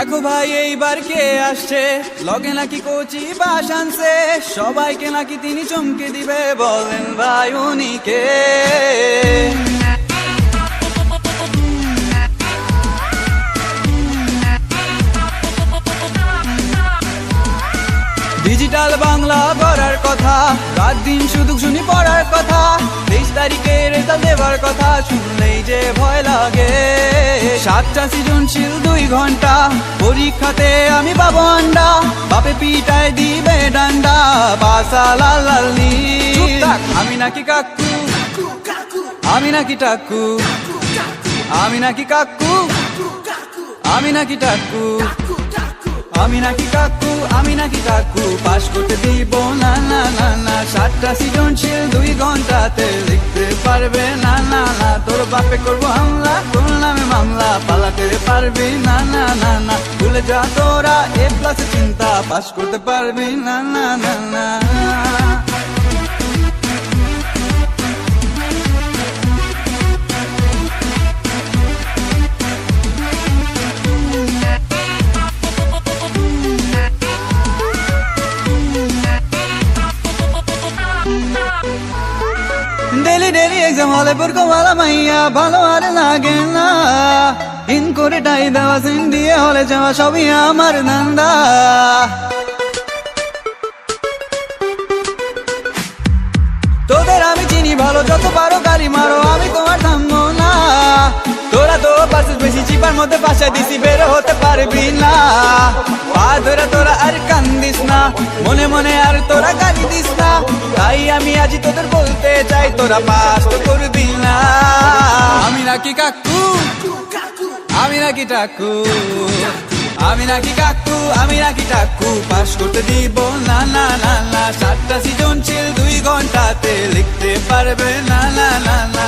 দেখো ভাই এইবার কে আসছে, লগে নাকি কোচি বাস আনছে, সবাইকে নাকি তিনি চমকে দিবে, বলেন ভাই উনি কে? ডিজিটাল বাংলা করার কথা, রাত দিন শুধু শুনি পড়ার কথা, 23 তারিখে রেজাল্ট দেবার কথা, শুনলেই যে ভয় লাগে। 7টা সৃজনশীল 2 ঘন্টা, পরীক্ষাতে আমি পাবো আন্ডা, বাপে পিটায় দিবে ডান্ডা, বাসা লাল লাল নীল। আমি নাকি কাকু, আমি নাকি টাকু, আমি নাকি কাকু, আমি নাকি টাকু, আমি নাকি কাকু, আমি নাকি কাকু, পাস করতে দিব না না না না। 7টা সৃজনশীল 2 ঘন্টাতে লিখতে পারবে না না না, তোর বাপে করবো হামলা, তোর নামে মামলা, পালাতে পারবি না না না না। ভুলে যা তোরা A+ চিন্তা, পাস করতে পারবি না না না না। ডেলি ডেলি এক্সাম হলে পড়কো ভালো মাইয়া, ভালো আর লাগে না, ইন করে টাই দেওয়া সিন দিয়ে হলে যাওয়া সবই আমার ধান্দা। তোদের আমি চিনি ভালো, যত পারো গাড়ি মারো, আমি তোমার থামবো না। তোরা তো পারছিস বেশি, চিপার মধ্যে পাশা দিছি, বের হতে পারবি না। পা ধরে তোরা আর কান্দিস না, মনে মনে আর তোরা গালি দিস না, তাই আমি আজ তোদের বলতে চাই, তোরা পাস তো করবি না। আমি নাকি কাকু, আমি নাকি টাকু, আমি নাকি কাকু, আমি নাকি টাকু, পাস করতে দিব না না না না। 7টা সৃজনশীল 2 ঘন্টাতে লিখতে পারবে না না না না।